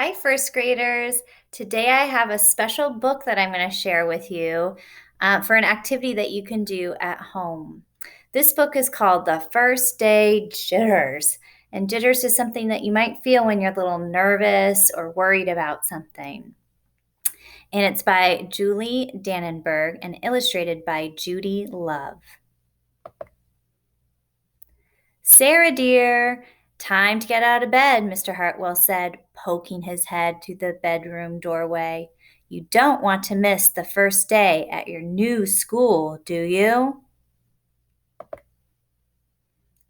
Hi, first graders. Today I have a special book that I'm going to share with you for an activity that you can do at home. This book is called The First Day Jitters. And jitters is something that you might feel when you're a little nervous or worried about something. And it's by Julie Dannenberg and illustrated by Judy Love. Sarah, dear, time to get out of bed, Mr. Hartwell said, poking his head through the bedroom doorway. You don't want to miss the first day at your new school, do you?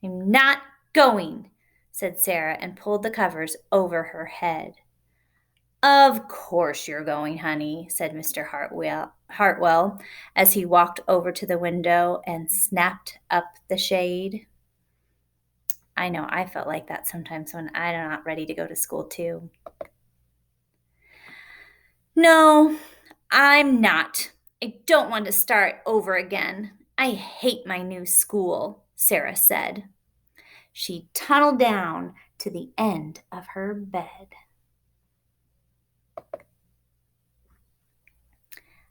I'm not going, said Sarah and pulled the covers over her head. Of course you're going, honey, said Mr. Hartwell as he walked over to the window and snapped up the shade. I know I felt like that sometimes when I'm not ready to go to school, too. No, I'm not. I don't want to start over again. I hate my new school, Sarah said. She tunneled down to the end of her bed.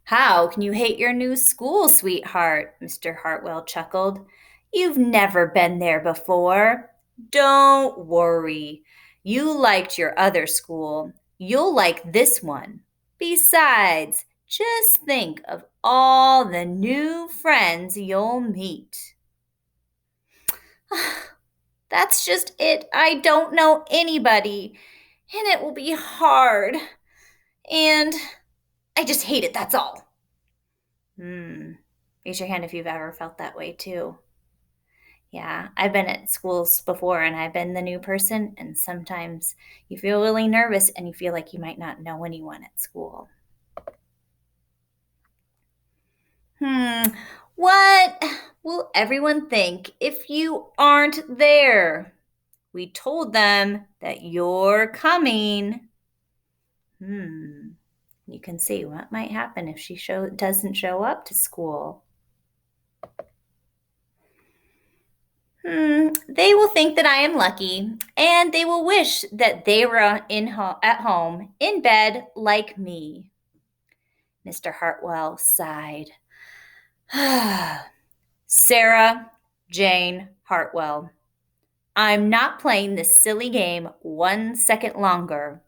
How can you hate your new school, sweetheart? Mr. Hartwell chuckled. You've never been there before. Don't worry. You liked your other school. You'll like this one. Besides, just think of all the new friends you'll meet. That's just it. I don't know anybody, and it will be hard. And I just hate it, that's all. Raise your hand if you've ever felt that way too. Yeah, I've been at schools before and I've been the new person, and sometimes you feel really nervous and you feel like you might not know anyone at school. What will everyone think if you aren't there? We told them that you're coming. You can see what might happen if she doesn't show up to school. They will think that I am lucky, and they will wish that they were at home in bed like me. Mr. Hartwell sighed. Sarah Jane Hartwell, I'm not playing this silly game 1 second longer.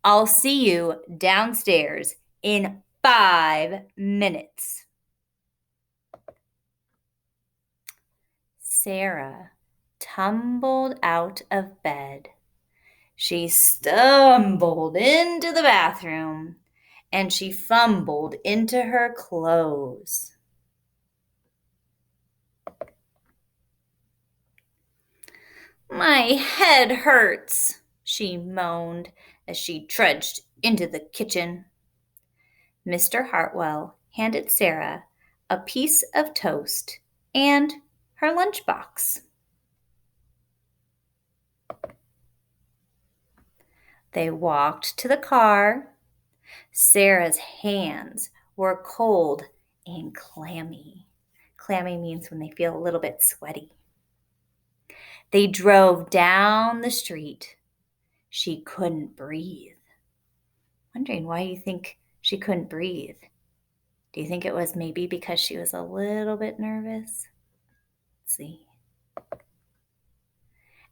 I'll see you downstairs in 5 minutes. Sarah tumbled out of bed. She stumbled into the bathroom and she fumbled into her clothes. My head hurts, she moaned as she trudged into the kitchen. Mr. Hartwell handed Sarah a piece of toast and her lunchbox. They walked to the car. Sarah's hands were cold and clammy. Clammy means when they feel a little bit sweaty. They drove down the street. She couldn't breathe. Wondering why you think she couldn't breathe. Do you think it was maybe because she was a little bit nervous? Let's see.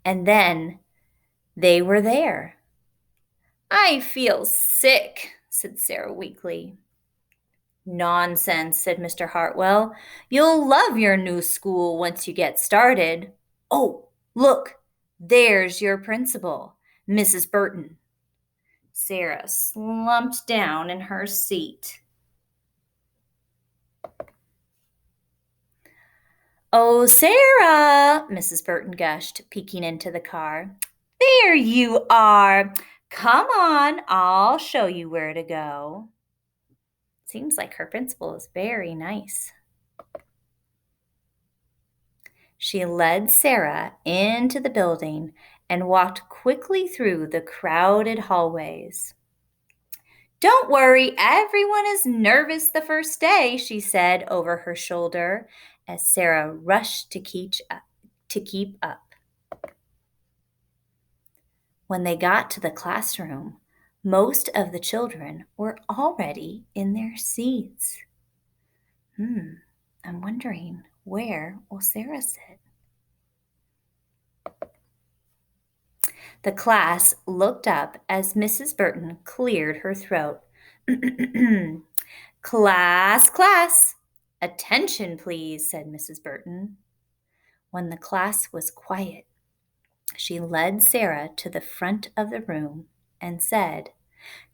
And then they were there. I feel sick, said Sarah weakly. Nonsense, said Mr. Hartwell. You'll love your new school once you get started. Oh, look, there's your principal, Mrs. Burton. Sarah slumped down in her seat. Oh, Sarah, Mrs. Burton gushed, peeking into the car. There you are. Come on, I'll show you where to go. Seems like her principal is very nice. She led Sarah into the building and walked quickly through the crowded hallways. Don't worry, everyone is nervous the first day, she said over her shoulder as Sarah rushed to keep up. When they got to the classroom, Most of the children were already in their seats. I'm wondering, where will Sarah sit? The class looked up as Mrs. Burton cleared her throat. Class, class! Attention, please, said Mrs. Burton. When the class was quiet, she led Sarah to the front of the room and said,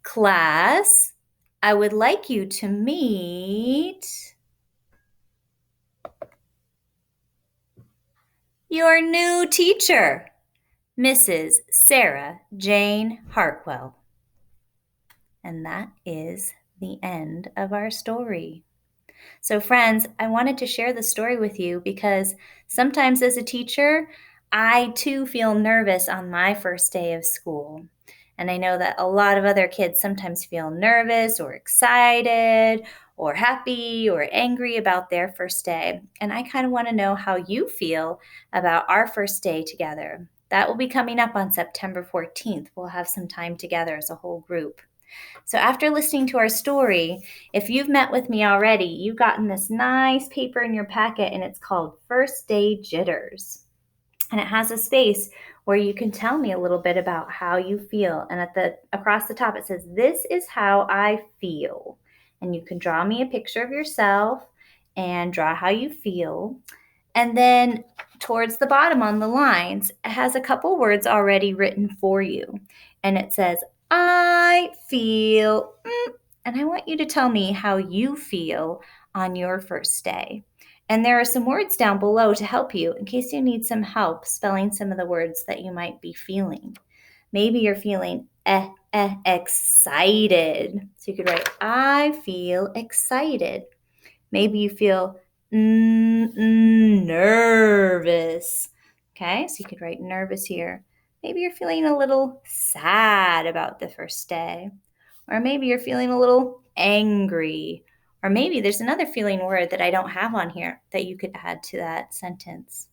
Class, I would like you to meet your new teacher, Mrs. Sarah Jane Hartwell. And that is the end of our story. So, friends, I wanted to share the story with you because sometimes as a teacher, I too feel nervous on my first day of school. And I know that a lot of other kids sometimes feel nervous or excited or happy or angry about their first day. And I kind of want to know how you feel about our first day together. That will be coming up on September 14th. We'll have some time together as a whole group. So after listening to our story, if you've met with me already, you've gotten this nice paper in your packet and it's called First Day Jitters. And it has a space where you can tell me a little bit about how you feel. And across the top it says, "This is how I feel." And you can draw me a picture of yourself and draw how you feel. And then towards the bottom on the lines, it has a couple words already written for you. And it says, I feel, and I want you to tell me how you feel on your first day. And there are some words down below to help you in case you need some help spelling some of the words that you might be feeling. Maybe you're feeling excited. So you could write, I feel excited. Maybe you feel nervous. Okay, so you could write nervous here. Maybe you're feeling a little sad about the first day. Or maybe you're feeling a little angry. Or maybe there's another feeling word that I don't have on here that you could add to that sentence.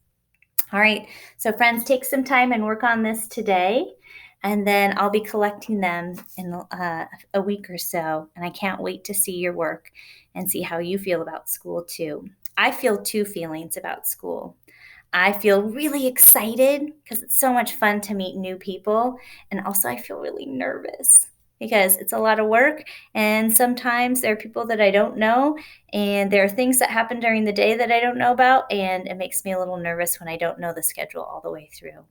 All right, so friends, take some time and work on this today. And then I'll be collecting them in a week or so. And I can't wait to see your work and see how you feel about school too. I feel two feelings about school. I feel really excited because it's so much fun to meet new people. And also I feel really nervous because it's a lot of work. And sometimes there are people that I don't know. And there are things that happen during the day that I don't know about. And it makes me a little nervous when I don't know the schedule all the way through.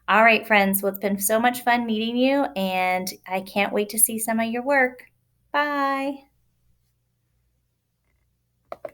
All right, friends. Well, it's been so much fun meeting you. And I can't wait to see some of your work. Bye.